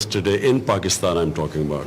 Today in Pakistan I'm talking about.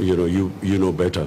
you know better.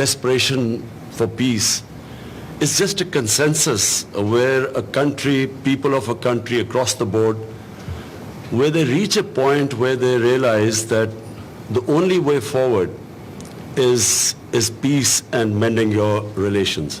desperation for peace. It's just a consensus where a country, people of a country across the board, where they reach a point where they realize that the only way forward is peace and mending your relations.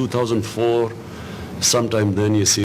2004 sometime then. You see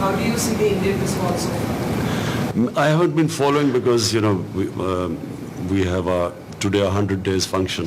How do you see the Indian response? I haven't been following because we have today 100 days function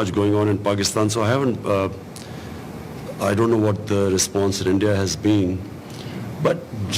much going on in Pakistan, so I don't know what the response in India has been, but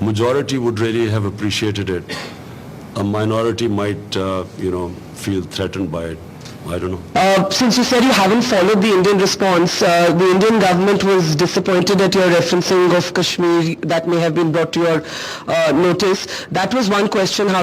majority would really have appreciated it. A minority might feel threatened by it. I don't know. Since you said you haven't followed the Indian response, the Indian government was disappointed at your referencing of Kashmir that may have been brought to your notice. That was one question, how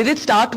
did it start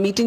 meeting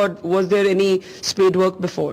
or was there any spade work before?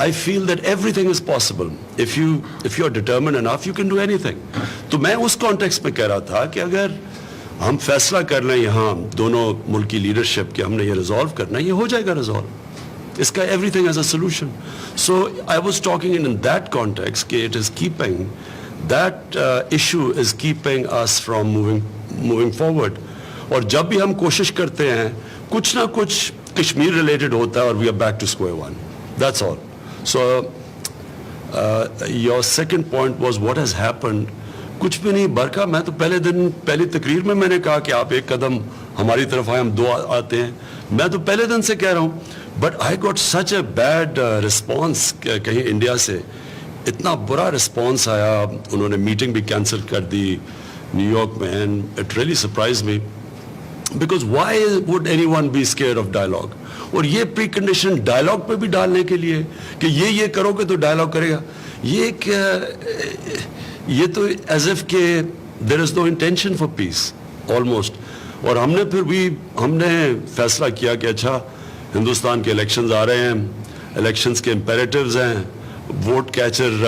I feel that everything is possible. If you are determined enough, you can do anything. تو میں اس context میں کہہ رہا تھا کہ اگر ہم فیصلہ کر لیں یہاں دونوں ملک کی لیڈرشپ کہ ہم نے یہ ریزالو کرنا ہے, یہ ہو جائے گا ریزالو. اس کا everything is a solution. So I was talking in that context کہ it is keeping that issue is keeping us from moving forward. اور جب بھی ہم کوشش کرتے ہیں کچھ نہ کچھ کشمیر ریلیٹڈ ہوتا ہے اور we are back to square one. That's all. So your second point was what has happened. کچھ بھی نہیں برکھا. میں تو پہلی تقریر میں نے کہا کہ آپ ایک قدم ہماری طرف آئے, ہم 2 آتے ہیں. میں تو پہلے دن سے کہہ رہا ہوں, but I got such a bad response. کہیں انڈیا سے اتنا برا رسپانس آیا, انہوں نے میٹنگ بھی کینسل کر دی نیو یارک میں. And it really surprise me because why would anyone be scared of dialogue. اور یہ پری کنڈیشن ڈائلاگ پہ بھی ڈالنے کے لیے کہ یہ کرو گے تو ڈائلاگ کرے گا, یہ تو ایز ایف کہ دیر از نو انٹینشن فار پیس آلموسٹ. اور ہم نے پھر بھی فیصلہ کیا کہ اچھا ہندوستان کے الیکشنز آ رہے ہیں, الیکشنز کے امپیریٹیوز ہیں, ووٹ کیچر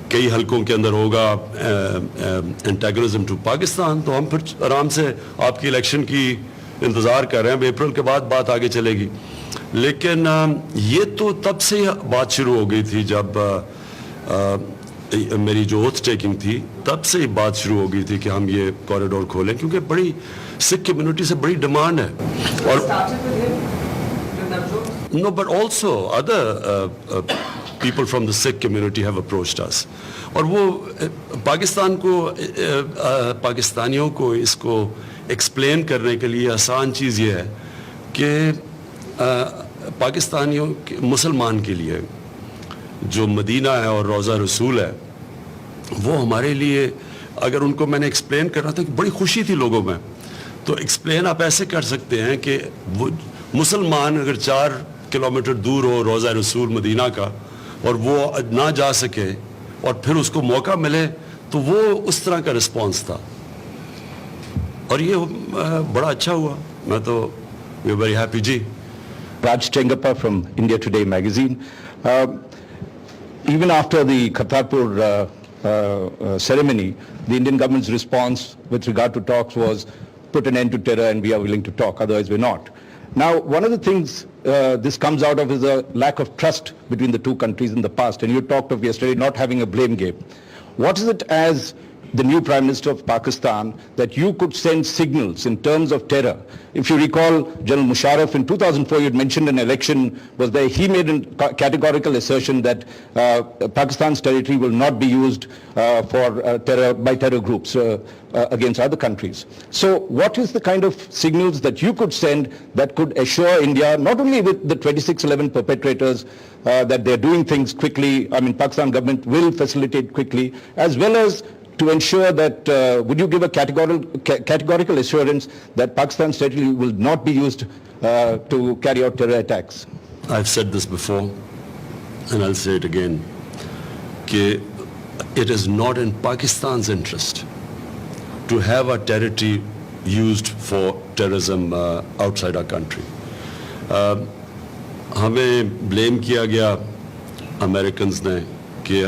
کئی حلقوں کے اندر ہوگا, انٹیگرزم ٹو پاکستان. تو ہم پھر آرام سے آپ کی الیکشن کی انتظار کر رہے ہیں. اپریل کے بعد بات آگے چلے گی. لیکن یہ تو تب سے بات شروع ہو گئی تھی جب میری جو اوتھ ٹیکنگ تھی, تب سے ہی بات شروع ہو گئی تھی کہ ہم یہ کوریڈور کھولیں, کیونکہ بڑی سکھ کمیونٹی سے بڑی ڈیمانڈ ہے. اور no but also other people from the Sikh community have approached us. اور وہ پاکستان کو پاکستانیوں کو اس کو ایکسپلین کرنے کے لیے آسان چیز یہ ہے کہ پاکستانیوں مسلمان کے لیے جو مدینہ ہے اور روضہ رسول ہے وہ ہمارے لیے, اگر ان کو میں نے ایکسپلین کرنا تھا کہ بڑی خوشی تھی لوگوں میں, تو ایکسپلین آپ ایسے کر سکتے ہیں کہ وہ مسلمان اگر 4 کلومیٹر دور ہو روضہ رسول مدینہ کا اور وہ نہ جا سکے اور پھر اس کو موقع ملے, تو وہ اس طرح کا رسپانس تھا. اور یہ بڑا اچھا ہوا. میں تو وی آر ویری ہیپی. جی. Raj Chengappa from India Today magazine. Even after the Kartarpur ceremony, the Indian government's response with regard to talks was put an end to terror and we are willing to talk, otherwise we're not. Now, one of the things this comes out of is a lack of trust between the two countries in the past, and you talked of yesterday not having a blame game. What is it as the new Prime Minister of Pakistan that you could send signals in terms of terror? If you recall, General Musharraf in 2004, you had mentioned an election was there. He made a categorical assertion that Pakistan's territory will not be used for terror by terror groups against other countries. So what is the kind of signals that you could send that could assure India, not only with the 2611 perpetrators, that they're doing things quickly, I mean Pakistan government will facilitate quickly, as well as to ensure that, would you give a categorical assurance that Pakistan's territory will not be used to carry out terror attacks? I've said this before and I'll say it again, that it is not in Pakistan's interest to have our territory used for terrorism outside our country. ہمیں blame کیا گیا Americans نے کہ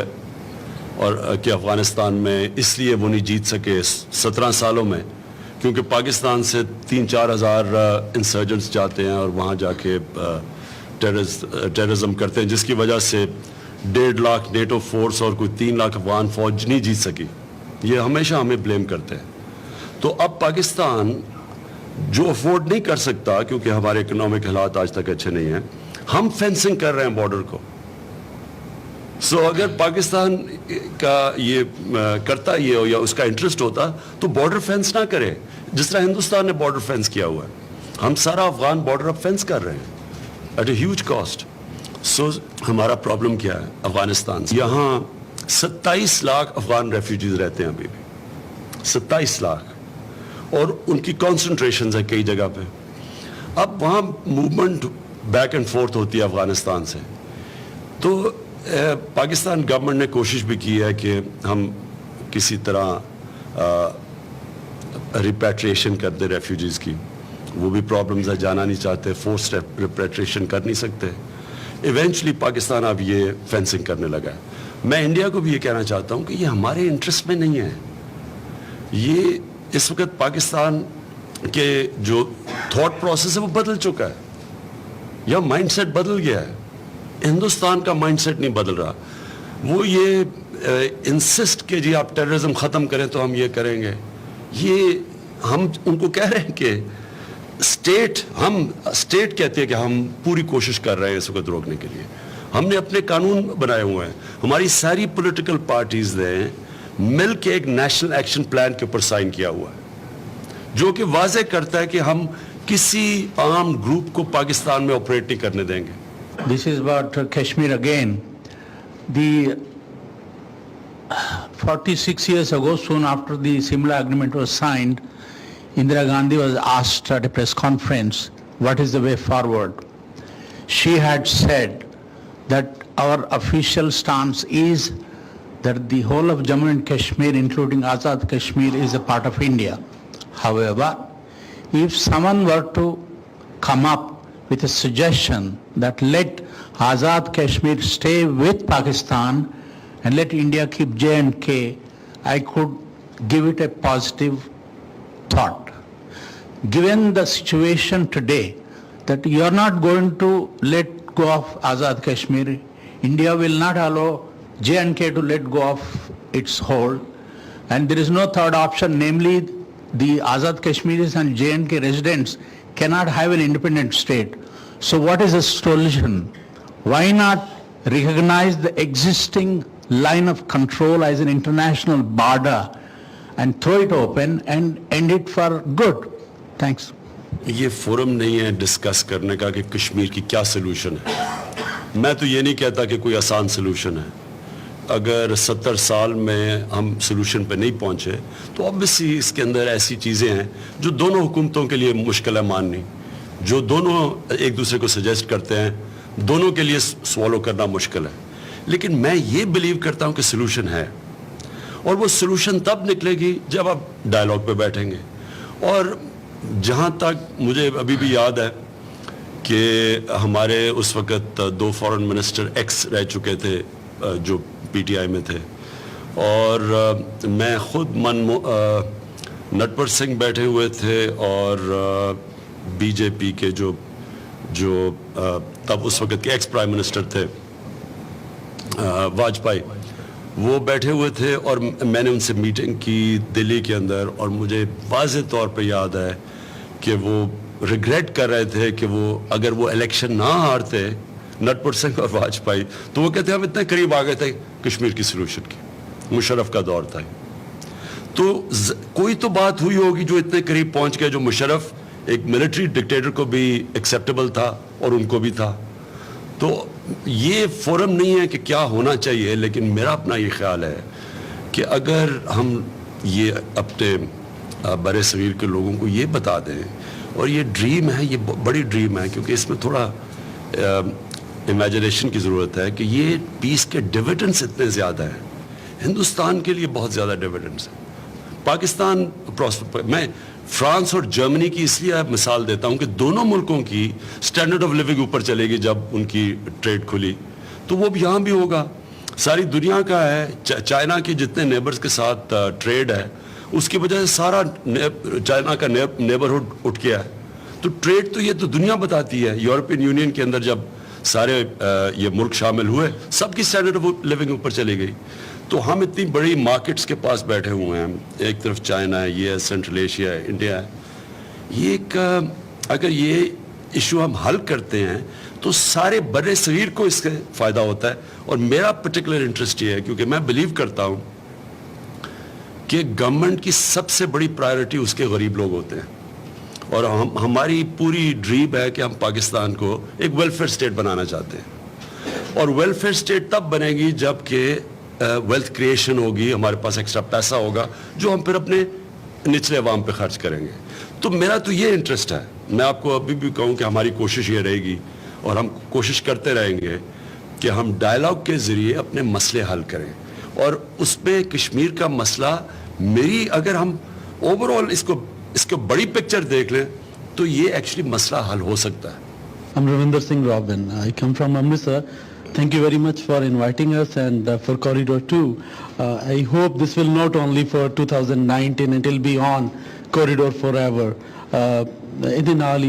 افغانستان میں اس لیے وہ نہیں جیت سکے 17 سالوں میں کیونکہ پاکستان سے 3-4 ہزار انسرجنٹس جاتے ہیں اور وہاں جا کے ٹیررزم کرتے ہیں, جس کی وجہ سے 1.5 لاکھ نیٹو فورس اور کوئی 3 لاکھ افغان فوج نہیں جیت سکی. یہ ہمیشہ ہمیں بلیم کرتے ہیں. تو اب پاکستان جو افورڈ نہیں کر سکتا کیونکہ ہمارے اکنامک حالات آج تک اچھے نہیں ہیں, ہم فینسنگ کر رہے ہیں بارڈر کو. سو اگر پاکستان کا یہ کرتا یہ ہو یا اس کا انٹرسٹ ہوتا تو بارڈر فینس نہ کرے, جس طرح ہندوستان نے بارڈر فینس کیا ہوا ہے. ہم سارا افغان بارڈر اب فینس کر رہے ہیں ایٹ اے ہیوج کاسٹ. سو ہمارا پرابلم کیا ہے افغانستان سے؟ یہاں 27 لاکھ افغان ریفیوجیز رہتے ہیں ابھی بھی, 27 لاکھ, اور ان کی کانسنٹریشنز ہے کئی جگہ پہ. اب وہاں موومنٹ بیک اینڈ فورتھ ہوتی ہے افغانستان سے. تو پاکستان گورنمنٹ نے کوشش بھی کی ہے کہ ہم کسی طرح ریپیٹریشن کر دیں ریفیوجیز کی. وہ بھی پرابلمز ہے, جانا نہیں چاہتے, فورس ریپیٹریشن کر نہیں سکتے. ایونچولی پاکستان اب یہ فینسنگ کرنے لگا ہے. میں انڈیا کو بھی یہ کہنا چاہتا ہوں کہ یہ ہمارے انٹرسٹ میں نہیں ہے. یہ اس وقت پاکستان کے جو تھاٹ پروسیس ہے وہ بدل چکا ہے, یا مائنڈ سیٹ بدل گیا ہے. ہندوستان کا مائنڈ سیٹ نہیں بدل رہا. وہ یہ انسسٹ کہ جی آپ ٹیررزم ختم کریں تو ہم یہ کریں گے. یہ ہم ان کو کہہ رہے ہیں کہ اسٹیٹ کہتے ہیں کہ ہم پوری کوشش کر رہے ہیں اس وقت روکنے کے لیے. ہم نے اپنے قانون بنائے ہوئے ہیں. ہماری ساری پولیٹیکل پارٹیز نے مل کے ایک نیشنل ایکشن پلان کے اوپر سائن کیا ہوا ہے, جو کہ واضح کرتا ہے کہ ہم کسی عام گروپ کو پاکستان میں آپریٹ نہیں کرنے دیں گے. This is about Kashmir again. The 46 years ago, soon after the Simla Agreement was signed, Indira Gandhi was asked at a press conference, what is the way forward? She had said that our official stance is that the whole of Jammu and Kashmir, including Azad Kashmir, is a part of India. However, if someone were to come up with a suggestion that let Azad Kashmir stay with Pakistan and let India keep J&K, I could give it a positive thought. Given the situation today that you are not going to let go of Azad Kashmir, India will not allow J&K to let go of its hold, and there is no third option, namely the Azad Kashmiris and J&K residents cannot have an independent state. So what is the solution? Why not recognize the existing line of control as an international border and throw it open and end it for good? Thanks. یہ forum نہیں ہے discuss کرنے کا کہ کشمیر کی کیا solution ہے. میں تو یہ نہیں کہتا کہ کوئی آسان سلوشن ہے. اگر 70 سال میں ہم سلوشن پہ نہیں پہنچے تو obviously اس کے اندر ایسی چیزیں ہیں جو دونوں حکومتوں کے لیے مشکل ہے ماننی, جو دونوں ایک دوسرے کو سجیسٹ کرتے ہیں, دونوں کے لیے سوالو کرنا مشکل ہے. لیکن میں یہ بلیو کرتا ہوں کہ سلوشن ہے, اور وہ سلوشن تب نکلے گی جب آپ ڈائلاگ پہ بیٹھیں گے. اور جہاں تک مجھے ابھی بھی یاد ہے کہ ہمارے اس وقت 2 فارن منسٹر ایکس رہ چکے تھے جو پی ٹی آئی میں تھے, اور میں خود نٹور سنگھ بیٹھے ہوئے تھے, اور بی جے پی کے جو تب اس وقت کے ایکس پرائم منسٹر تھے واجپئی, وہ بیٹھے ہوئے تھے, اور میں نے ان سے میٹنگ کی دلی کے اندر, اور مجھے واضح طور پہ یاد ہے کہ وہ ریگریٹ کر رہے تھے کہ وہ اگر وہ الیکشن نہ ہارتے نٹور سنگھ اور واجپئی تو وہ کہتے ہیں ہم اتنے قریب آ گئے تھے کشمیر کی سلوشن کی. مشرف کا دور تھا, تو کوئی تو بات ہوئی ہوگی جو اتنے قریب پہنچ گئے, جو مشرف ایک ملٹری ڈکٹیٹر کو بھی ایکسیپٹیبل تھا اور ان کو بھی تھا. تو یہ فورم نہیں ہے کہ کیا ہونا چاہیے, لیکن میرا اپنا یہ خیال ہے کہ اگر ہم یہ اپنے برے صغیر کے لوگوں کو یہ بتا دیں, اور یہ ڈریم ہے, یہ بڑی ڈریم ہے, کیونکہ اس میں تھوڑا امیجنیشن کی ضرورت ہے کہ یہ پیس کے ڈیویڈنڈس اتنے زیادہ ہیں. ہندوستان کے لیے بہت زیادہ ڈیویڈنڈس ہیں. پاکستان میں فرانس اور جرمنی کی اس لیے مثال دیتا ہوں کہ دونوں ملکوں کی سٹینڈرڈ آف لیونگ اوپر چلے گی جب ان کی ٹریڈ کھلی, تو وہ بھی یہاں بھی ہوگا. ساری دنیا کا ہے, چائنا کے جتنے نیبرز کے ساتھ ٹریڈ ہے اس کی وجہ سے سارا چائنا کا نیبرہڈ اٹھ گیا ہے. تو ٹریڈ تو یہ تو دنیا بتاتی ہے. یورپین یونین کے اندر جب سارے یہ ملک شامل ہوئے, سب کی سٹینڈرڈ آف لیونگ اوپر چلی گئی. تو ہم اتنی بڑی مارکیٹس کے پاس بیٹھے ہوئے ہیں, ایک طرف چائنا ہے, یہ ہے سینٹرل ایشیا ہے, انڈیا ہے. یہ ایک اگر یہ ایشو ہم حل کرتے ہیں تو سارے برے صغیر کو اس سے فائدہ ہوتا ہے. اور میرا پرٹیکولر انٹرسٹ یہ ہے کیونکہ میں بلیو کرتا ہوں کہ گورنمنٹ کی سب سے بڑی پرائیورٹی اس کے غریب لوگ ہوتے ہیں, اور ہماری پوری ڈریم ہے کہ ہم پاکستان کو ایک ویلفیئر اسٹیٹ بنانا چاہتے ہیں. اور ویلفیئر اسٹیٹ تب بنے گی جب کہ ویلتھ کریشن ہوگی, ہمارے پاس ایکسٹرا پیسہ ہوگا جو ہم پھر اپنے نچلے عوام پہ خرچ کریں گے. تو میرا تو یہ انٹرسٹ ہے. میں آپ کو ابھی بھی کہوں کہ ہماری کوشش یہ رہے گی, اور ہم کوشش کرتے رہیں گے کہ ہم ڈائلاگ کے ذریعے اپنے مسئلے حل کریں. اور اس میں کشمیر کا مسئلہ میری اگر ہم اوور آل اس کو بڑی پکچر دیکھ لیں تو یہ ایکچولی مسئلہ حل ہو سکتا ہے. I'm Ravinder Singh Robin. I come from Amritsar. Thank you very much for inviting us and for Corridor 2. I hope this will not only for 2019, it will be on Corridor forever. ਇਹਦੇ ਨਾਲ ਹੀ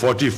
40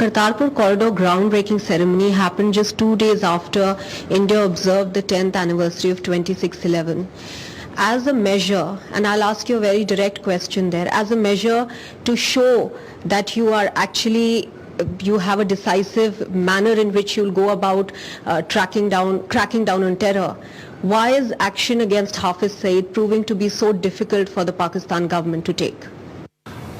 Kartarpur corridor groundbreaking ceremony happened just 2 days after India observed the 10th anniversary of 26/11. As a measure, and I'll ask you a very direct question there, as a measure to show that you are actually, you have a decisive manner in which you'll go about cracking down on terror, why is action against Hafiz Saeed proving to be so difficult for the Pakistan government to take?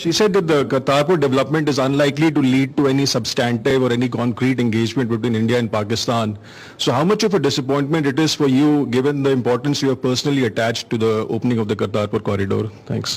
She said that the Kartarpur development is unlikely to lead to any substantive or any concrete engagement between India and Pakistan. So how much of a disappointment it is for you, given the importance you have personally attached to the opening of the Kartarpur corridor? Thanks.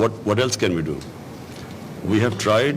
What else can we do? We have tried.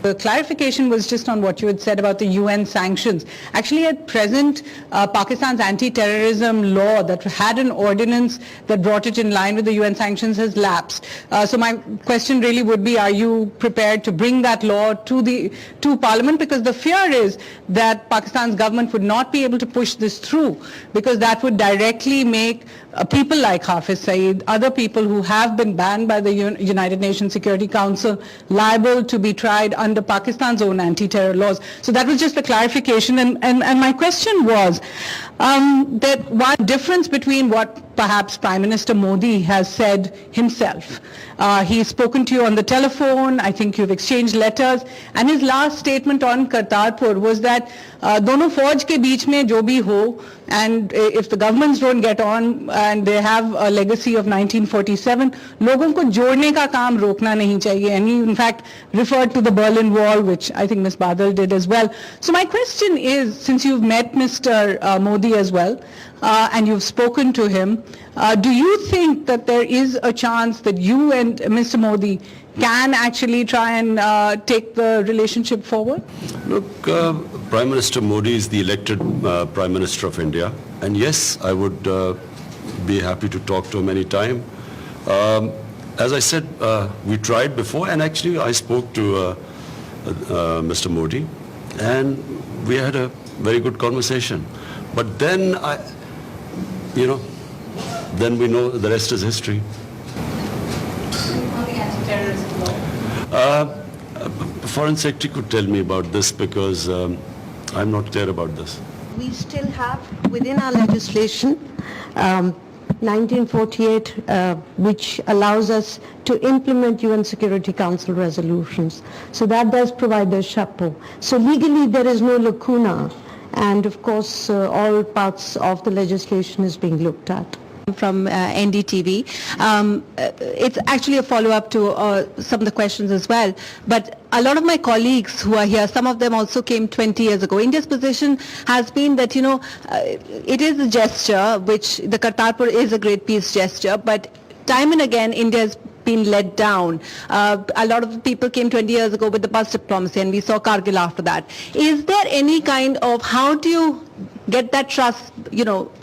The clarification was just on what you had said about the UN sanctions. Actually, at present, Pakistan's anti-terrorism law that had an ordinance that brought it in line with the UN sanctions has lapsed. So my question really would be, are you prepared to bring that law to Parliament? Because the fear is that Pakistan's government would not be able to push this through, because that would directly make people like Hafiz Saeed, other people who have been banned by the United Nations Security Council, liable to be tried under Pakistan's own anti-terror laws. So that was just the clarification. And my question was that one difference between what perhaps Prime Minister Modi has said himself. He's spoken to you on the telephone. I think you've exchanged letters. And his last statement on Kartarpur was that dono fauj ke beech mein jo bhi ho, and if the governments don't get on and they have a legacy of 1947, logon ko jodne ka kaam rokna nahi chahiye. And he in fact referred to the Berlin Wall, which I think Ms. Badal did as well. So my question is, since you've met Mr. Modi Modi as well, and you've spoken to him. Do you think that there is a chance that you and Mr. Modi can actually try and take the relationship forward? Look, Prime Minister Modi is the elected Prime Minister of India, and yes, I would be happy to talk to him anytime. As I said, we tried before, and actually I spoke to Mr. Modi, and we had a very good conversation. But then then we know the rest is history. Foreign Secretary could tell me about this because I'm not clear about this. We still have within our legislation 1948, which allows us to implement UN Security Council resolutions. So that does provide the chapeau. So legally there is no lacuna, and of course all parts of the legislation is being looked at. From NDTV. It's actually a follow-up to some of the questions as well. But a lot of my colleagues who are here, some of them also came 20 years ago. India's position has been that, it is a gesture, which the Kartarpur is a great peace gesture, but time and again India has been let down. A lot of people came 20 years ago with the bus diplomacy, and we saw Kargil after that. Is there any kind of, how do you get that trust,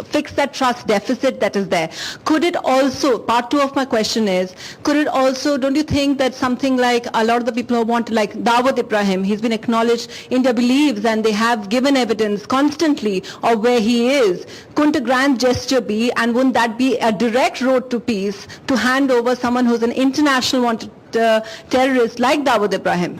fix that trust deficit that is there? Could it also, part two of my question is, could it also, don't you think that something like a lot of the people who want, like Dawood Ibrahim, he's been acknowledged, India believes, and they have given evidence constantly of where he is. Couldn't a grand gesture be, and wouldn't that be a direct road to peace, to hand over someone who's an international wanted terrorist like Dawood Ibrahim?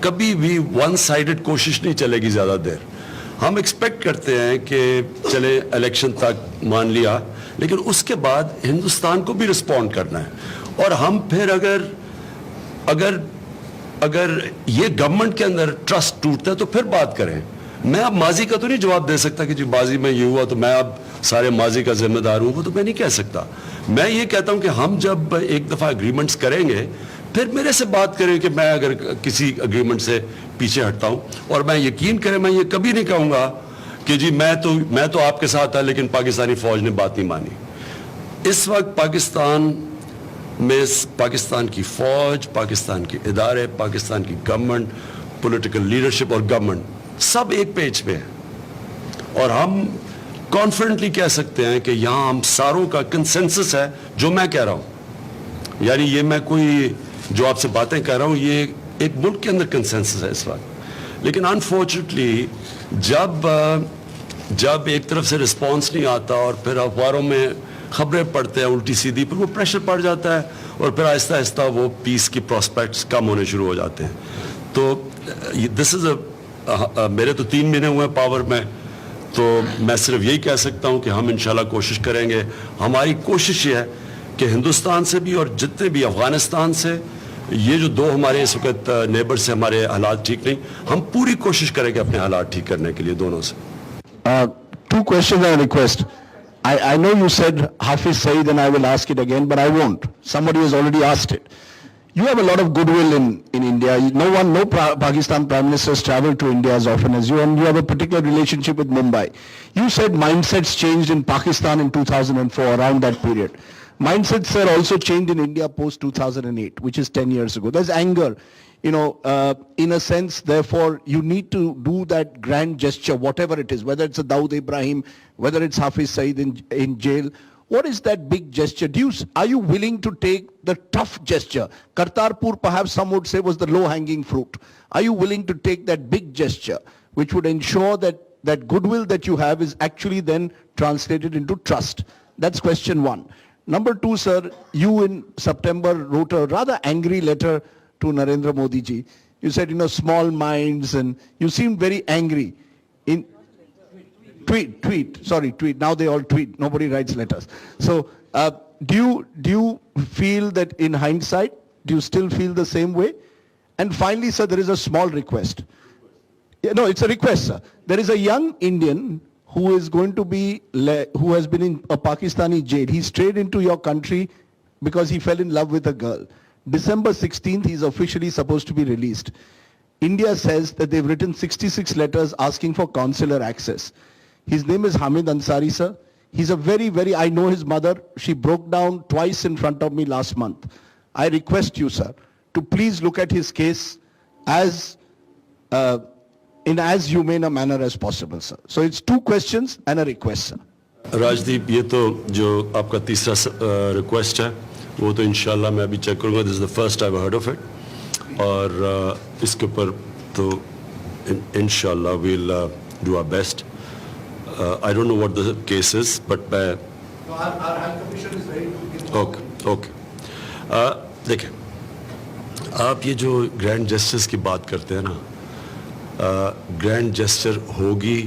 کبھی بھی one sided کوشش نہیں چلے گی زیادہ دیر. ہم expect کرتے ہیں کہ چلے الیکشن تک مان لیا, لیکن اس کے بعد ہندوستان کو بھی رسپونڈ کرنا ہے. اور ہم پھر اگر یہ گورنمنٹ کے اندر ٹرسٹ ٹوٹتا ہے تو پھر بات کریں. میں اب ماضی کا تو نہیں جواب دے سکتا کہ جی ماضی میں یہ ہوا تو میں اب سارے ماضی کا ذمہ دار ہوں, وہ تو میں نہیں کہہ سکتا. میں یہ کہتا ہوں کہ ہم جب ایک دفعہ اگریمنٹس کریں گے پھر میرے سے بات کریں کہ میں اگر کسی اگریمنٹ سے پیچھے ہٹتا ہوں, اور میں یقین کریں میں یہ کبھی نہیں کہوں گا کہ جی میں تو آپ کے ساتھ تھا لیکن پاکستانی فوج نے بات نہیں مانی. اس وقت پاکستان میں پاکستان کی فوج, پاکستان کے ادارے, پاکستان کی گورنمنٹ, پولیٹیکل لیڈرشپ اور گورنمنٹ سب ایک پیج پہ ہیں, اور ہم کانفیڈنٹلی کہہ سکتے ہیں کہ یہاں ہم ساروں کا کنسنسس ہے جو میں کہہ رہا ہوں. یعنی یہ میں کوئی جو آپ سے باتیں کہہ رہا ہوں یہ ایک ملک کے اندر کنسنسس ہے اس وقت. لیکن انفارچونیٹلی جب ایک طرف سے رسپانس نہیں آتا اور پھر اخباروں میں خبریں پڑھتے ہیں الٹی سیدھی, پھر وہ پریشر پڑ جاتا ہے اور پھر آہستہ آہستہ وہ پیس کی پراسپیکٹس کم ہونے شروع ہو جاتے ہیں. تو دس از میرے تو 3 مہینے ہوئے پاور میں, تو میں صرف یہی کہہ سکتا ہوں کہ ہم انشاءاللہ کوشش کریں گے. ہماری کوشش یہ ہے کہ ہندوستان سے بھی اور جتنے بھی افغانستان سے, یہ جو 2 ہمارے اس وقت نیبر سے ہمارے حالات ٹھیک نہیں, ہم پوری کوشش کریں گے اپنے حالات ٹھیک کرنے کے لیے دونوں سے. 2 questions and a request. I know you said Hafiz Saeed and I will ask it again, but I won't. Somebody has already asked it. You have a lot of goodwill in India. No Pakistan Prime Minister has traveled to India as often as you, and you have a particular relationship with Mumbai. You said mindsets changed in Pakistan in 2004, around that period. Mindsets are also changed in India post 2008, which is 10 years ago. There's anger. In a sense, therefore, you need to do that grand gesture, whatever it is, whether it's a Dawood Ibrahim, whether it's Hafiz Saeed in jail. What is that big gesture? Are you willing to take the tough gesture? Kartarpur, perhaps some would say, was the low-hanging fruit. Are you willing to take that big gesture, which would ensure that goodwill that you have is actually then translated into trust? That's question 1. Number 2, sir, you in September wrote a rather angry letter to Narendra Modi ji. You said, small minds, and you seemed very angry. Tweet. Now they all tweet. Nobody writes letters. So, do you feel that in hindsight, do you still feel the same way? And finally, sir, there is a small request. No, it's a request, sir. There is a young Indian who is going to be, who has been in a Pakistani jail. He strayed into your country because he fell in love with a girl. December 16th, he is officially supposed to be released. India says that they've written 66 letters asking for consular access. His name is Hamid Ansari, sir. He's a very, I know his mother. She broke down twice in front of me last month. I request you, sir, to please look at his case in as humane a manner as possible, sir. So it's 2 questions and a request, sir. راجدیپ, یہ تو جو آپ کا تیسرا request ہے وہ تو انشاءاللہ میں ابھی چیک کروں گا. This is the first I have heard of it, اور اس کے اوپر تو انشاءاللہ we'll do our best. I don't know what the case is, but Our High Commission is ready to give. Okay. دیکھیں, آپ یہ جو گرینڈ جسٹرز کی بات کرتے ہیں نا, گرینڈ جسٹر ہوگی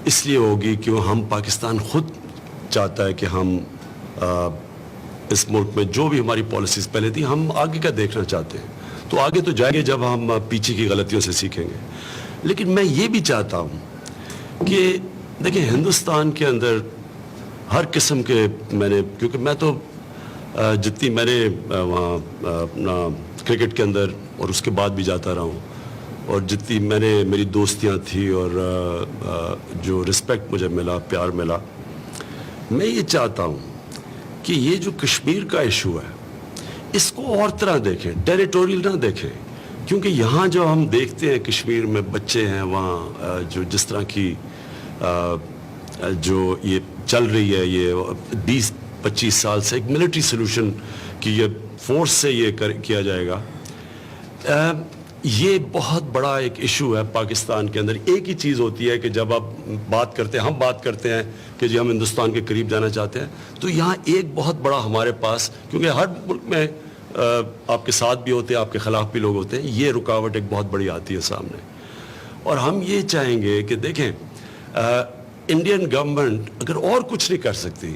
اس لیے ہوگی کہ ہم پاکستان خود چاہتا ہے کہ ہم اس ملک میں جو بھی ہماری پالیسیز پہلے تھی ہم آگے کا دیکھنا چاہتے ہیں. تو آگے تو جائیں گے جب ہم پیچھے کی غلطیوں سے سیکھیں گے. لیکن میں یہ بھی چاہتا ہوں کہ دیکھیں ہندوستان کے اندر ہر قسم کے کیونکہ میں تو جتنی میں نے وہاں اپنا کرکٹ کے اندر اور اس کے بعد بھی جاتا رہا ہوں, اور جتنی میری دوستیاں تھیں اور جو رسپیکٹ مجھے ملا, پیار ملا, میں یہ چاہتا ہوں کہ یہ جو کشمیر کا ایشو ہے اس کو اور طرح دیکھیں, ٹیریٹوریل نہ دیکھیں. کیونکہ یہاں جو ہم دیکھتے ہیں کشمیر میں بچے ہیں وہاں جو جس طرح کی جو یہ چل رہی ہے یہ 20-25 سال سے ایک ملٹری سلوشن کی یہ فورس سے یہ کیا جائے گا, یہ بہت بڑا ایک ایشو ہے پاکستان کے اندر. ایک ہی چیز ہوتی ہے کہ جب آپ بات کرتے ہیں, ہم بات کرتے ہیں کہ جی ہم ہندوستان کے قریب جانا چاہتے ہیں, تو یہاں ایک بہت بڑا ہمارے پاس, کیونکہ ہر ملک میں آپ کے ساتھ بھی ہوتے ہیں, آپ کے خلاف بھی لوگ ہوتے ہیں, یہ رکاوٹ ایک بہت بڑی آتی ہے سامنے. اور ہم یہ چاہیں گے کہ دیکھیں انڈین گورنمنٹ اگر اور کچھ نہیں کر سکتی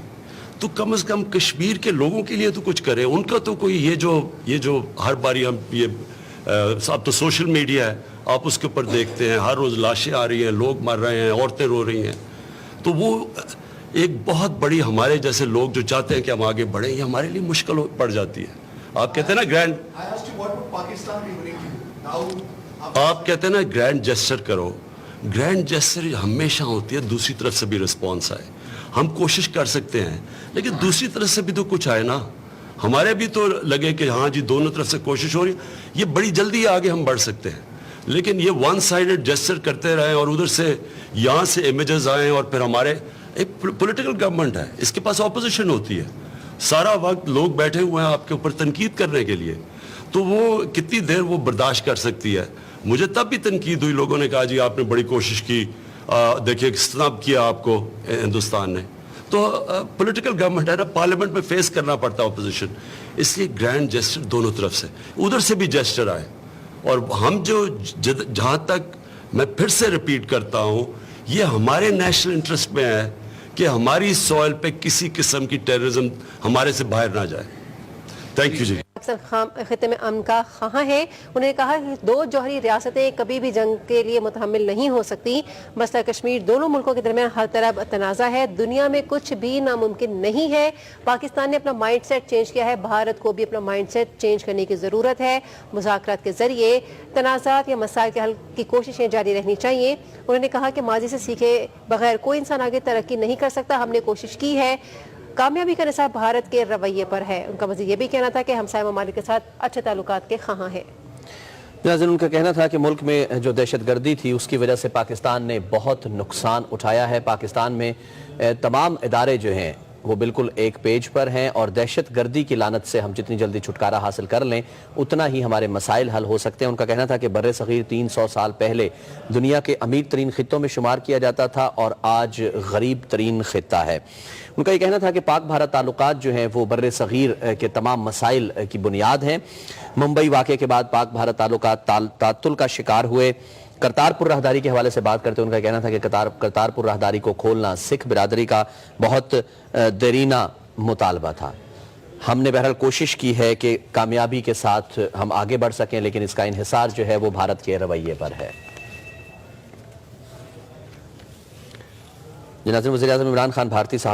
تو کم از کم کشمیر کے لوگوں کے لیے تو کچھ کرے. ان کا تو کوئی یہ جو ہر باری ہم اب تو سوشل میڈیا ہے, آپ اس کے اوپر دیکھتے ہیں ہر روز لاشیں آ رہی ہیں, لوگ مر رہے ہیں, عورتیں رو رہی ہیں, تو وہ ایک بہت بڑی ہمارے جیسے لوگ جو چاہتے ہیں کہ ہم آگے بڑھیں, یہ ہمارے لیے مشکل پڑ جاتی ہے. آپ کہتے ہیں نا گرینڈ, آپ کہتے ہیں نا گرینڈ جیسچر کرو, گرینڈ جیسچر ہمیشہ ہوتی ہے دوسری طرف سے بھی رسپانس آئے. ہم کوشش کر سکتے ہیں لیکن دوسری طرف سے بھی تو کچھ آئے نا, ہمارے بھی تو لگے کہ ہاں جی دونوں طرف سے کوشش ہو رہی ہے, یہ بڑی جلدی آگے ہم بڑھ سکتے ہیں. لیکن یہ ون سائیڈڈ جیسچر کرتے رہیں اور ادھر سے یہاں سے امیجز آئیں, اور پھر ہمارے ایک پولیٹیکل گورنمنٹ ہے, اس کے پاس اپوزیشن ہوتی ہے, سارا وقت لوگ بیٹھے ہوئے ہیں آپ کے اوپر تنقید کرنے کے لیے, تو وہ کتنی دیر وہ برداشت کر سکتی ہے. مجھے تب بھی تنقید ہوئی, لوگوں نے کہا جی آپ نے بڑی کوشش کی, دیکھیے کس طرح کیا آپ کو ہندوستان نے. تو پولیٹیکل گورنمنٹ ہے نا, پارلیمنٹ میں فیس کرنا پڑتا ہے اپوزیشن, اس لیے گرینڈ جیسچر دونوں طرف سے, ادھر سے بھی جیسچر آئے. اور ہم جو جہاں تک میں پھر سے ریپیٹ کرتا ہوں, یہ ہمارے نیشنل انٹرسٹ میں ہے کہ ہماری سوئل پہ کسی قسم کی ٹیررزم ہمارے سے باہر نہ جائے. تھینک یو جی. خطے میں امن کا خواہاں ہے. انہوں نے کہا کہ دو جوہری ریاستیں کبھی بھی جنگ کے لیے متحمل نہیں ہو سکتی. مسئلہ کشمیر دونوں ملکوں کے درمیان ہر طرح تنازع ہے, دنیا میں کچھ بھی ناممکن نہیں ہے. پاکستان نے اپنا مائنڈ سیٹ چینج کیا ہے, بھارت کو بھی اپنا مائنڈ سیٹ چینج کرنے کی ضرورت ہے. مذاکرات کے ذریعے تنازعات یا مسائل کے حل کی کوششیں جاری رہنی چاہیے. انہوں نے کہا کہ ماضی سے سیکھے بغیر کوئی انسان آگے ترقی نہیں کر سکتا. ہم نے کوشش کی ہے, کامیابی کا نصاب بھارت کے رویے پر ہے. ان کا مزید یہ بھی کہنا تھا کہ ہمسائے ممالک کے ساتھ اچھے تعلقات کے خواہاں ہیں. ناظرین, ان کا کہنا تھا کہ ملک میں جو دہشت گردی تھی اس کی وجہ سے پاکستان نے بہت نقصان اٹھایا ہے. پاکستان میں تمام ادارے جو ہیں وہ بالکل ایک پیج پر ہیں, اور دہشت گردی کی لعنت سے ہم جتنی جلدی چھٹکارا حاصل کر لیں اتنا ہی ہمارے مسائل حل ہو سکتے ہیں. ان کا کہنا تھا کہ بر صغیر 300 سال پہلے دنیا کے امیر ترین خطوں میں شمار کیا جاتا تھا اور آج غریب ترین خطہ ہے. ان کا یہ کہنا تھا کہ پاک بھارت تعلقات جو ہیں وہ بر صغیر کے تمام مسائل کی بنیاد ہیں. ممبئی واقعے کے بعد پاک بھارت تعلقات تعطل کا شکار ہوئے. کرتارپور راہداری کے حوالے سے بات کرتے ہیں, ان کا کہنا تھا کہ کرتارپور راہداری کو کھولنا سکھ برادری کا بہت دیرینہ مطالبہ تھا. ہم نے بہرحال کوشش کی ہے کہ کامیابی کے ساتھ ہم آگے بڑھ سکیں, لیکن اس کا انحصار جو ہے وہ بھارت کے رویے پر ہے. ناظرین, وزیر اعظم عمران خان بھارتی صحافی